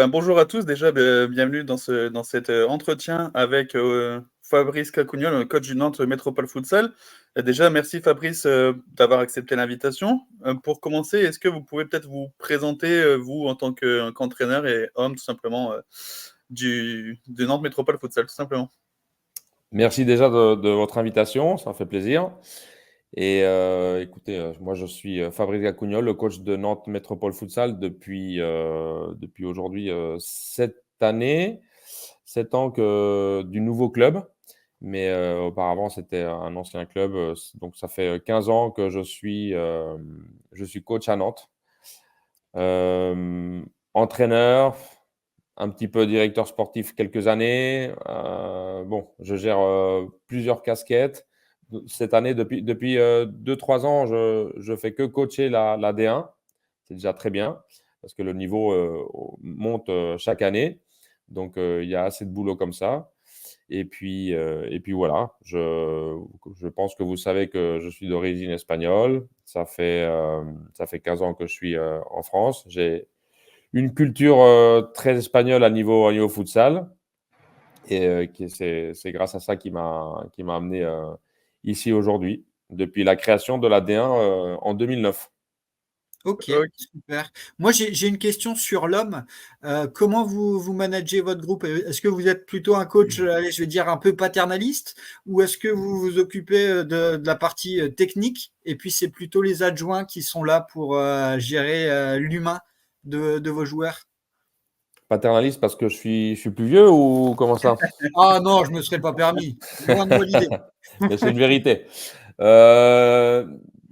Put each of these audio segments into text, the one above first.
Bonjour à tous, déjà bienvenue dans cet entretien avec Fabrice Cacugnol, le coach du Nantes Métropole Futsal. Déjà, merci Fabrice d'avoir accepté l'invitation. Pour commencer, est-ce que vous pouvez peut-être vous présenter, vous, en tant qu'entraîneur et homme, tout simplement, de Nantes Métropole Futsal, tout simplement. Merci déjà de votre invitation, ça fait plaisir. Et écoutez, moi je suis Fabrice Gacugnol, le coach de Nantes Métropole Futsal depuis aujourd'hui 7 années, 7 ans du nouveau club. Mais auparavant, c'était un ancien club. Donc ça fait 15 ans que je suis coach à Nantes. Entraîneur, un petit peu directeur sportif quelques années. Bon, je gère plusieurs casquettes. Cette année, depuis 2-3 ans, je fais que coacher la D1. C'est déjà très bien parce que le niveau monte chaque année. Donc, il y a assez de boulot comme ça. Et puis voilà, je pense que vous savez que je suis d'origine espagnole. Ça fait 15 ans que je suis en France. J'ai une culture très espagnole à niveau futsal. Et c'est grâce à ça qui m'a amené ici aujourd'hui, depuis la création de la D1 en 2009. Ok, Ok. super. Moi, j'ai une question sur l'homme. Comment vous managez votre groupe? Est-ce que vous êtes plutôt un coach, allez, je vais dire, un peu paternaliste, ou est-ce que vous vous occupez de la partie technique, et puis c'est plutôt les adjoints qui sont là pour gérer l'humain de vos joueurs? Paternaliste parce que je suis plus vieux ou comment ça? Ah non, je me serais pas permis. Loin de moi l'idée. Mais c'est une vérité. Euh,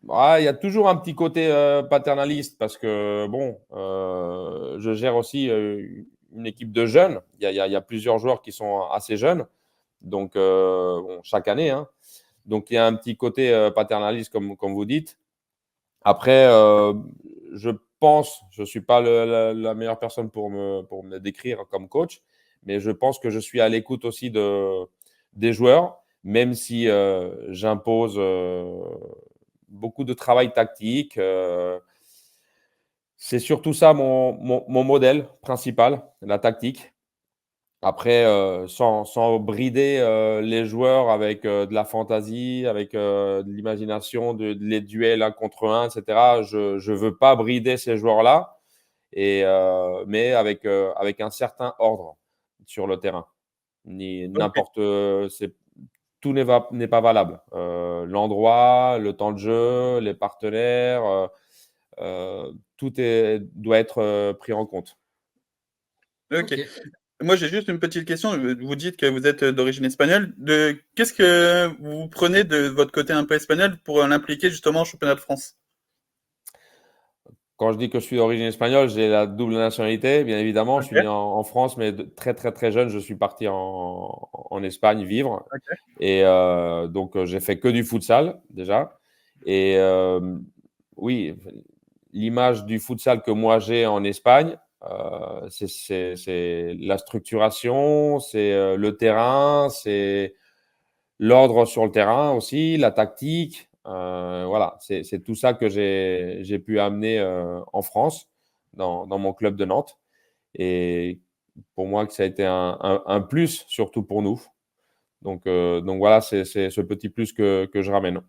Il y a toujours un petit côté paternaliste parce que, bon, je gère aussi une équipe de jeunes. Il y a plusieurs joueurs qui sont assez jeunes, donc bon, chaque année, hein. Donc, il y a un petit côté paternaliste, comme vous dites. Après, je pense, je ne suis pas la meilleure personne pour me décrire comme coach, mais je pense que je suis à l'écoute aussi des joueurs, même si j'impose beaucoup de travail tactique. C'est surtout ça mon modèle principal, la tactique. Après, sans brider les joueurs avec de la fantaisie, avec de l'imagination, les duels 1 contre 1, etc. Je ne veux pas brider ces joueurs-là, mais avec un certain ordre sur le terrain. Ok. Tout n'est pas valable. L'endroit, le temps de jeu, les partenaires, tout doit être pris en compte. Ok. Ok. Moi, j'ai juste une petite question. Vous dites que vous êtes d'origine espagnole. Qu'est-ce que vous prenez de votre côté un peu espagnol pour l'impliquer justement au championnat de France? Quand je dis que je suis d'origine espagnole, j'ai la double nationalité, bien évidemment. Je suis né Ok. en France, mais très, très, très jeune, je suis parti en Espagne vivre. Ok. Et donc, j'ai fait que du futsal, déjà. Et oui, l'image du futsal que moi j'ai en Espagne, c'est la structuration, c'est le terrain, c'est l'ordre sur le terrain aussi, la tactique. Voilà, c'est tout ça que j'ai pu amener en France, dans mon club de Nantes. Et pour moi, que ça a été un plus, surtout pour nous. Donc voilà, c'est ce petit plus que je ramène.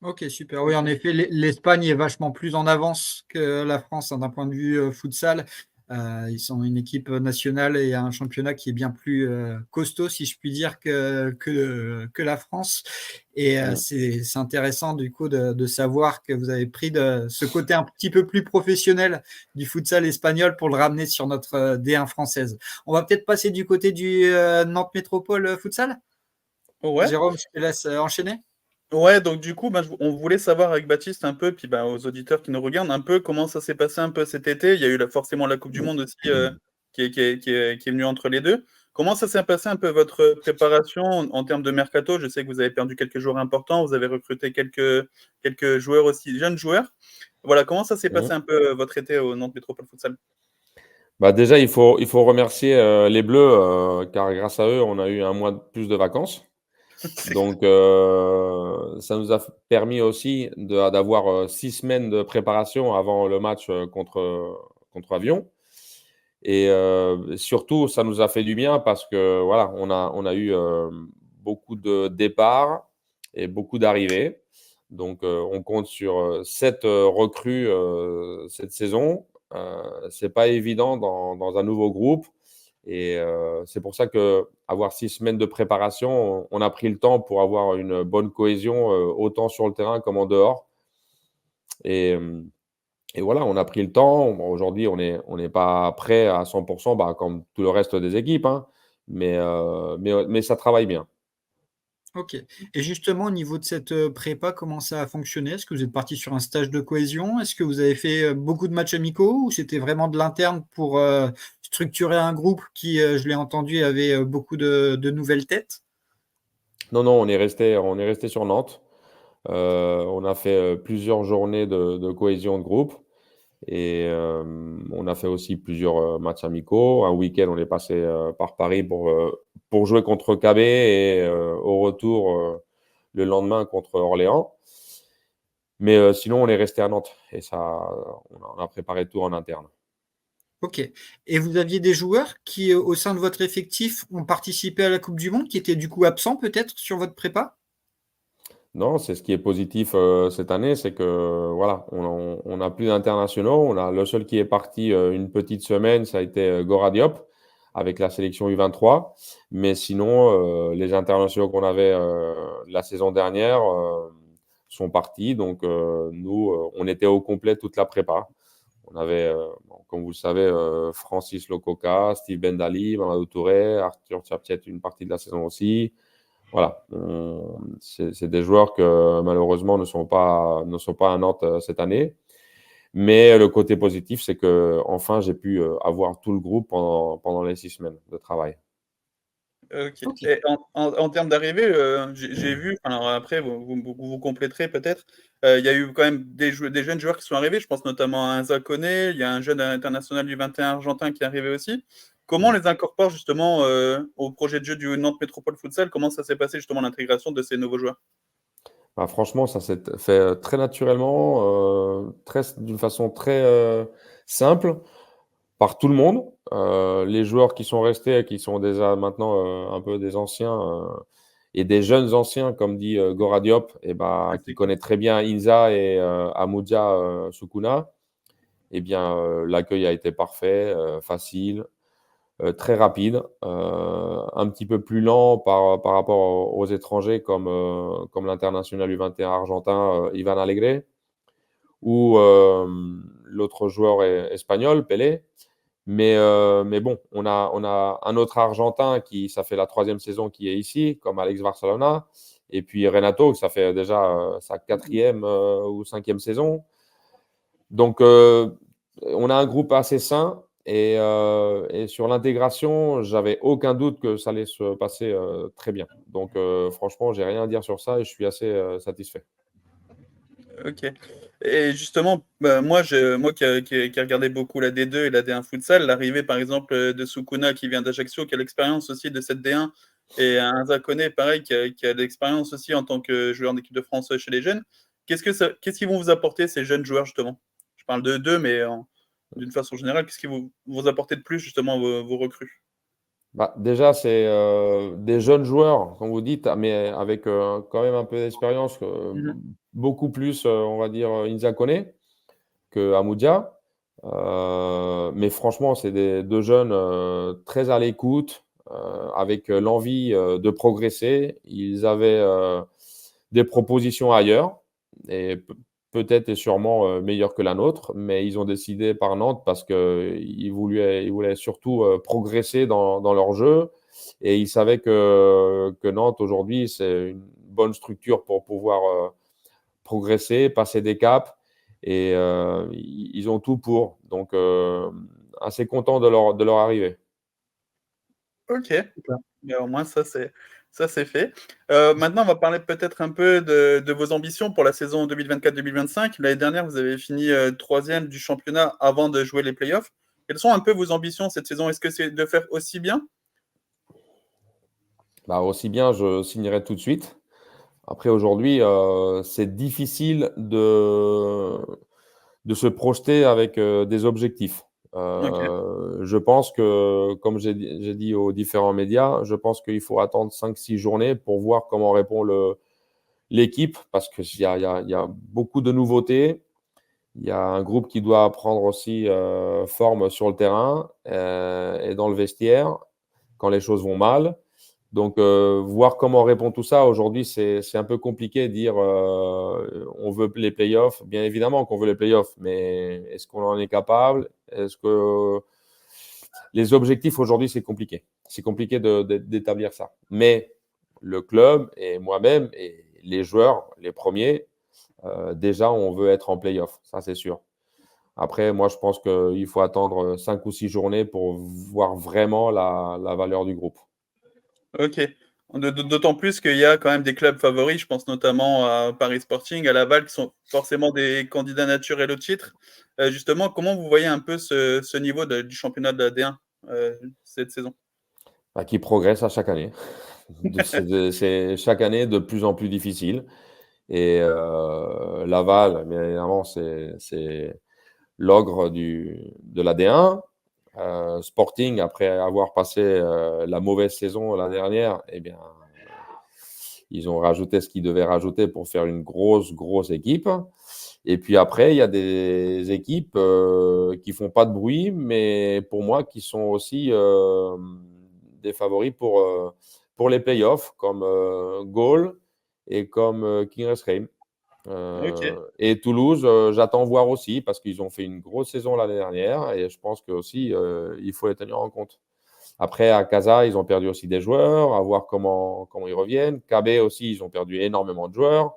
Ok, super. Oui, en effet, l'Espagne est vachement plus en avance que la France, hein, d'un point de vue futsal. Ils sont une équipe nationale et un championnat qui est bien plus costaud, si je puis dire, que la France. Et Mm. c'est intéressant, du coup, de savoir que vous avez pris ce côté un petit peu plus professionnel du futsal espagnol pour le ramener sur notre D1 française. On va peut-être passer du côté du Nantes Métropole Futsal. Ouais. Jérôme, je te laisse enchaîner. Ouais, donc du coup, on voulait savoir avec Baptiste un peu, puis aux auditeurs qui nous regardent un peu comment ça s'est passé un peu cet été. Il y a eu forcément la Coupe du Monde aussi qui est venue entre les deux. Comment ça s'est passé un peu votre préparation en termes de mercato? Je sais que vous avez perdu quelques joueurs importants, vous avez recruté quelques joueurs aussi, jeunes joueurs. Voilà, comment ça s'est passé Mm. un peu votre été au Nantes Métropole Futsal? Bah déjà, il faut remercier les Bleus, car grâce à eux, on a eu un mois de plus de vacances. C'est Donc, ça nous a permis aussi d'avoir 6 semaines de préparation avant le match contre Avion. Et surtout, ça nous a fait du bien parce que voilà, on a eu beaucoup de départs et beaucoup d'arrivées. Donc, on compte sur 7 recrues cette saison. C'est pas évident dans un nouveau groupe. Et c'est pour ça qu'avoir 6 semaines de préparation, on a pris le temps pour avoir une bonne cohésion, autant sur le terrain comme en dehors. Et, et voilà, on a pris le temps. Bon, aujourd'hui, on n'est pas prêt à 100%, bah, comme tout le reste des équipes, hein. Mais ça travaille bien. OK. Et justement, au niveau de cette, prépa, comment ça a fonctionné? Est-ce que vous êtes partis sur un stage de cohésion? Est-ce que vous avez fait, beaucoup de matchs amicaux ou c'était vraiment de l'interne pour, structurer un groupe qui, je l'ai entendu, avait, beaucoup de nouvelles têtes? Non, non, on est resté sur Nantes. On a fait plusieurs journées de cohésion de groupe. Et on a fait aussi plusieurs matchs amicaux. Un week-end, on est passé par Paris pour jouer contre KB et au retour le lendemain contre Orléans. Mais sinon, on est resté à Nantes et ça, on a préparé tout en interne. OK. Et vous aviez des joueurs qui, au sein de votre effectif, ont participé à la coupe du monde, qui étaient du coup absents peut-être sur votre prépa? Non, c'est ce qui est positif cette année, c'est que voilà, on a plus d'internationaux. On a le seul qui est parti une petite semaine, ça a été Gora Diop avec la sélection U23. Mais sinon, les internationaux qu'on avait la saison dernière sont partis. Donc nous, on était au complet toute la prépa. On avait, bon, comme vous le savez, Francis Lococa, Steve Bendali, Mamadou Touré, Arthur Tchapchet une partie de la saison aussi. Voilà, c'est des joueurs que malheureusement ne sont pas à Nantes cette année. Mais le côté positif, c'est que enfin j'ai pu avoir tout le groupe pendant les 6 semaines de travail. OK. OK. Et en termes d'arrivée, j'ai vu, alors après vous compléterez peut-être, il y a eu quand même des jeunes joueurs qui sont arrivés. Je pense notamment à un Zakoné, il y a un jeune international du 21 argentin qui est arrivé aussi. Comment on les incorpore justement, au projet de jeu du Nantes Métropole Futsal? Comment ça s'est passé justement l'intégration de ces nouveaux joueurs? Bah, franchement, ça s'est fait très naturellement, d'une façon très simple par tout le monde. Les joueurs qui sont restés et qui sont déjà maintenant un peu des anciens et des jeunes anciens, comme dit Gora Diop, et bah, Ah, qui c'est cool. connaît très bien Inza et Amoudia Soukouna. Eh bien, l'accueil a été parfait, facile, très rapide, un petit peu plus lent par rapport aux étrangers comme l'international U21 argentin Ivan Alegre ou l'autre joueur espagnol, Pelé. Mais bon, on a un autre Argentin qui, ça fait la 3e saison qui est ici, comme Alex Barcelona. Et puis Renato, ça fait déjà sa 4e ou 5e saison. Donc, on a un groupe assez sain et sur l'intégration, j'avais aucun doute que ça allait se passer très bien. Donc, franchement, j'ai rien à dire sur ça et je suis assez satisfait. OK. Et justement, bah, moi qui ai regardé beaucoup la D2 et la D1 futsal, l'arrivée par exemple, de Soukouna qui vient d'Ajaccio, qui a l'expérience aussi de cette D1 et un Zakoné pareil qui a de l'expérience aussi en tant que joueur d'équipe de France, chez les jeunes. Qu'est-ce qu'ils vont vous apporter ces jeunes joueurs justement? Je parle de d'eux, mais d'une façon générale, qu'est-ce qu'ils vous apporter de plus justement vos recrues? Bah, déjà, c'est des jeunes joueurs, comme vous dites, mais avec quand même un peu d'expérience, Mmh. beaucoup plus, on va dire, Inza Koné que Amoudia. Mais franchement, c'est des 2 jeunes très à l'écoute, avec l'envie de progresser. Ils avaient des propositions ailleurs et peut-être et sûrement meilleures que la nôtre, mais ils ont décidé par Nantes parce qu'ils voulaient surtout progresser dans leur jeu et ils savaient que Nantes aujourd'hui, c'est une bonne structure pour pouvoir progresser, passer des caps et ils ont tout pour. Donc assez content de leur arrivée. OK. Super. Mais au moins ça c'est fait. Maintenant on va parler peut-être un peu de vos ambitions pour la saison 2024-2025. L'année dernière, vous avez fini, 3e du championnat avant de jouer les playoffs. Quelles sont un peu vos ambitions cette saison? Est-ce que c'est de faire aussi bien? Bah, aussi bien, je signerai tout de suite. Après aujourd'hui, c'est difficile de se projeter avec des objectifs. Ok. Je pense que, comme j'ai dit aux différents médias, je pense qu'il faut attendre 5-6 journées pour voir comment répond l'équipe, parce qu'il y a beaucoup de nouveautés. Il y a un groupe qui doit prendre aussi forme sur le terrain et dans le vestiaire quand les choses vont mal. Donc, voir comment répond tout ça, aujourd'hui, c'est un peu compliqué de dire on veut les playoffs. Bien évidemment qu'on veut les playoffs, mais est-ce qu'on en est capable? Est-ce que les objectifs aujourd'hui, c'est compliqué. C'est compliqué d'établir ça. Mais le club et moi-même et les joueurs, les premiers, déjà, on veut être en playoff. Ça, c'est sûr. Après, moi, je pense qu'il faut attendre 5 ou 6 journées pour voir vraiment la valeur du groupe. Ok. D'autant plus qu'il y a quand même des clubs favoris, je pense notamment à Paris Sporting, à Laval, qui sont forcément des candidats naturels au titre. Justement, comment vous voyez un peu ce niveau du championnat de la D1 cette saison? Bah, qui progresse à chaque année. C'est chaque année de plus en plus difficile. Et Laval, bien évidemment, c'est l'ogre de la D1. Sporting, après avoir passé la mauvaise saison la dernière, eh bien, ils ont rajouté ce qu'ils devaient rajouter pour faire une grosse équipe. Et puis après, il y a des équipes qui font pas de bruit, mais pour moi, qui sont aussi des favoris pour les playoffs, comme Gaulle et comme Kingersheim. Ok. Et Toulouse, j'attends voir aussi, parce qu'ils ont fait une grosse saison l'année dernière, et je pense que aussi il faut les tenir en compte. Après, à Casa, ils ont perdu aussi des joueurs, à voir comment ils reviennent. KB aussi, ils ont perdu énormément de joueurs.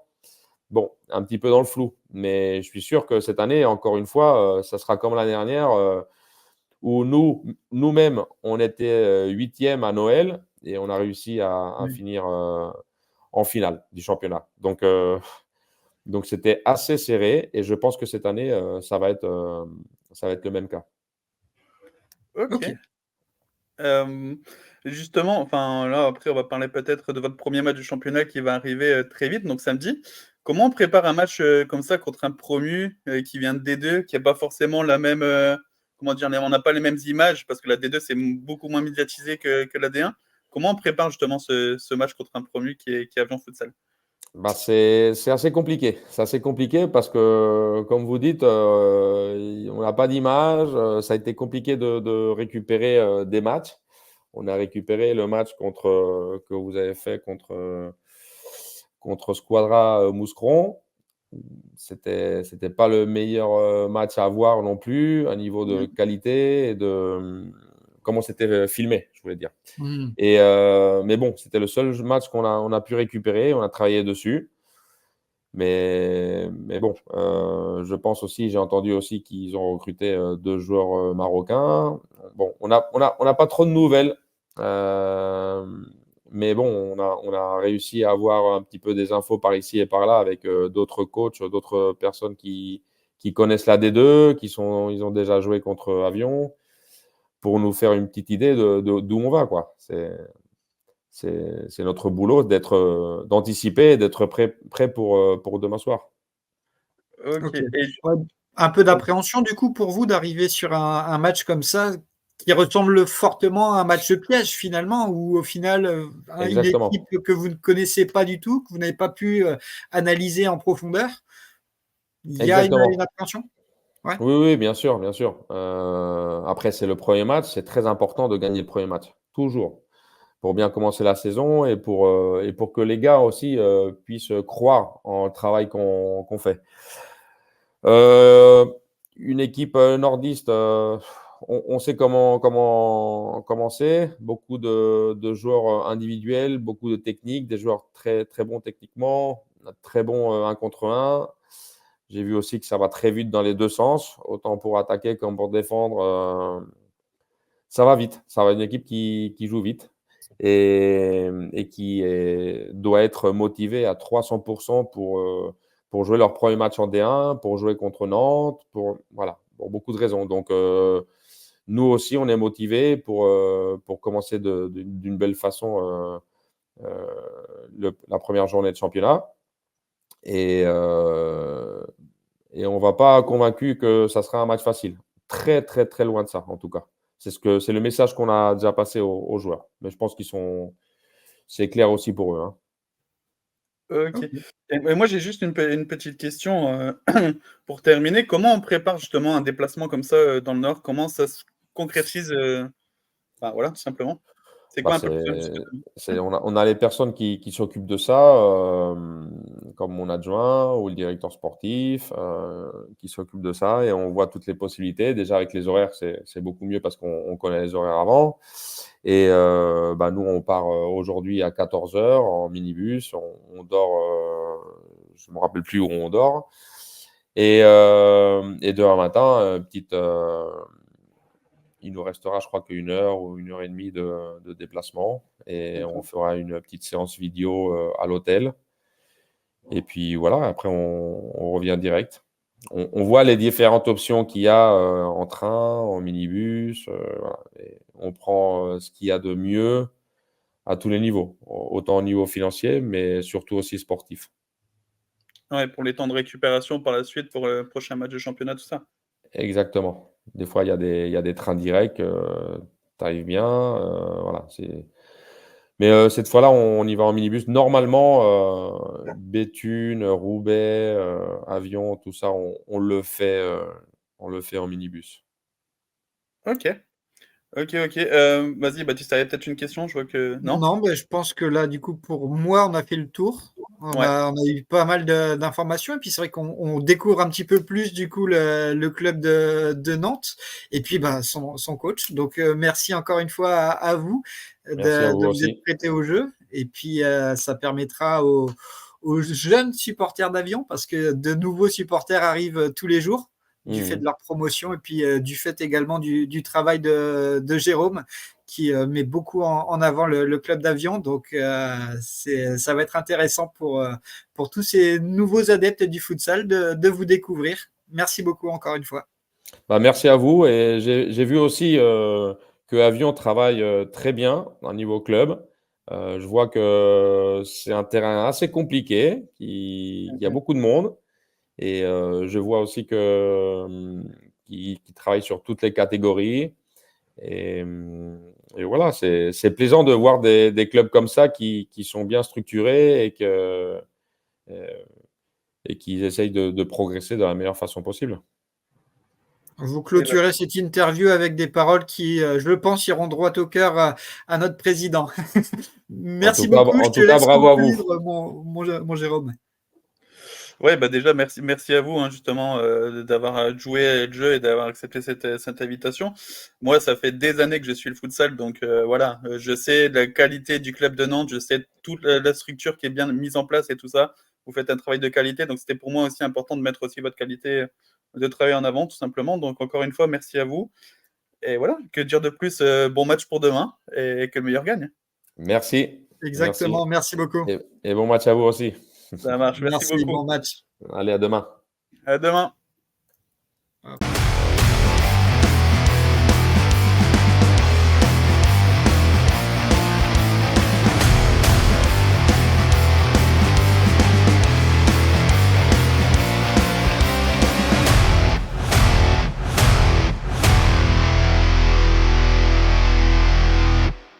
Bon, un petit peu dans le flou, mais je suis sûr que cette année, encore une fois, ça sera comme l'année dernière, où nous-mêmes, on était 8e à Noël et on a réussi à Oui. finir en finale du championnat. Donc c'était assez serré et je pense que cette année, ça va être le même cas. Ok. Ok. Justement, enfin là, après, on va parler peut-être de votre premier match du championnat qui va arriver très vite, donc samedi. Comment on prépare un match comme ça contre un promu qui vient de D2, qui n'a pas forcément la même, comment dire, on n'a pas les mêmes images parce que la D2 c'est beaucoup moins médiatisé que la D1. Comment on prépare justement ce match contre un promu qui est Avion Futsal? Bah, c'est assez compliqué. C'est assez compliqué parce que, comme vous dites, on n'a pas d'image. Ça a été compliqué de récupérer des matchs. On a récupéré le match que vous avez fait contre Squadra Mouscron. C'était pas le meilleur match à avoir non plus, à niveau de Mm. qualité et de comment c'était filmé, je voulais dire. Hmm. Mais bon, c'était le seul match on a pu récupérer. On a travaillé dessus. Mais bon, je pense aussi, j'ai entendu aussi qu'ils ont recruté 2 joueurs marocains. Bon, on n'a pas trop de nouvelles. Mais bon, on a réussi à avoir un petit peu des infos par ici et par là avec d'autres coachs, d'autres personnes qui connaissent la D2, ils ont déjà joué contre Avion, pour nous faire une petite idée d'où on va, quoi. C'est notre boulot d'anticiper et d'être prêt pour demain soir. Ok. Ok. Ouais, un peu d'appréhension du coup pour vous d'arriver sur un match comme ça qui ressemble fortement à un match de piège finalement, où au final, une Exactement. équipe que vous ne connaissez pas du tout, que vous n'avez pas pu analyser en profondeur, il y a une Exactement. appréhension? Ouais. Oui, oui, bien sûr, bien sûr. Après, c'est le premier match. C'est très important de gagner le premier match, toujours, pour bien commencer la saison et pour que les gars aussi puissent croire en le travail qu'on fait. Heu, une équipe nordiste, on sait comment c'est. Beaucoup de joueurs individuels, beaucoup de techniques, des joueurs très, très bons techniquement, très bons 1 contre 1. J'ai vu aussi que ça va très vite dans les 2 sens, autant pour attaquer comme pour défendre. Ça va vite. Ça va, une équipe qui joue vite et qui doit être motivée à 300 pour jouer leur premier match en D1, pour jouer contre Nantes, voilà, pour beaucoup de raisons. Donc, nous aussi, on est motivés pour commencer d'une belle façon la première journée de championnat. Et, euh, et on ne va pas convaincu que ça sera un match facile. très, très, très loin de ça, en tout cas. C'est le message qu'on a déjà passé aux joueurs. Mais je pense c'est clair aussi pour eux, hein. OK. Ok. Et moi, j'ai juste une petite question, pour terminer. Comment on prépare justement un déplacement comme ça, dans le Nord? Comment ça se concrétise, Enfin voilà, tout simplement. C'est Bah, quoi un peu le processus que tu on a les personnes qui s'occupent de ça, comme mon adjoint ou le directeur sportif, qui s'occupe de ça et on voit toutes les possibilités. Déjà avec les horaires, c'est beaucoup mieux parce qu'on connaît les horaires avant et bah, nous, on part, aujourd'hui à 14h en minibus. On dort, je me rappelle plus où on dort et demain matin, il nous restera, je crois, qu'1 heure ou 1 heure et demie de déplacement et on D'accord. fera une petite séance vidéo, à l'hôtel et puis voilà, après on revient direct. On voit les différentes options qu'il y a, en train, en minibus, voilà et on prend, ce qu'il y a de mieux à tous les niveaux, autant au niveau financier, mais surtout aussi sportif. Ouais, pour les temps de récupération par la suite, pour le prochain match de championnat, tout ça? Exactement. Des fois, il y a des trains directs, tu arrives bien, voilà, mais cette fois-là, on y va en minibus. Normalement, Béthune, Roubaix, Avion, tout ça, on le fait en minibus. OK. OK, OK. Vas-y Baptiste, tu avais peut-être une question? Je vois que non? Non, mais je pense que là, du coup, pour moi, on a fait le tour. Ouais. On a eu pas mal d'informations et puis c'est vrai qu'on découvre un petit peu plus, du coup, le club de Nantes et puis, bah, son coach. Donc, merci encore une fois à vous Merci à vous de vous être aussi. prêtés au jeu et puis, ça permettra aux jeunes supporters d'Avion parce que de nouveaux supporters arrivent tous les jours du fait Mmh. de leur promotion et puis, du fait également du travail de Jérôme qui met beaucoup en avant le club d'Avion. Donc, ça va être intéressant pour tous ces nouveaux adeptes du futsal de vous découvrir. Merci beaucoup encore une fois. Bah, merci à vous et j'ai vu aussi, que Avion travaille, très bien au niveau club. Je vois que c'est un terrain assez compliqué, il y a Mmh. beaucoup de monde et je vois aussi que, qu'ils travaillent sur toutes les catégories et voilà, c'est plaisant de voir des clubs comme ça qui sont bien structurés heu et qui essayent de progresser de la meilleure façon possible. Vous Et bah, clôturez cette interview avec des paroles qui, je pense, iront droit au cœur à notre président. Merci beaucoup. Je En te tout cas, laisse bravo à vous. conclure, mon Jérôme. ouais, bah, déjà merci à vous, hein, justement, d'avoir, joué le jeu et d'avoir accepté cette invitation. Moi, ça fait des années que je suis le futsal, donc voilà, je sais la qualité du club de Nantes, je sais toute la structure qui est bien mise en place et tout ça. Vous faites un travail de qualité, donc c'était pour moi aussi important de mettre aussi votre qualité, de travail en avant, tout simplement. Donc encore une fois, merci à vous et voilà, que dire de plus? Bon match pour demain et que le meilleur gagne. Merci, Exactement, merci merci beaucoup. et bon match à vous aussi. Ça marche, merci Merci, beaucoup. bon match. Allez, à demain. À demain.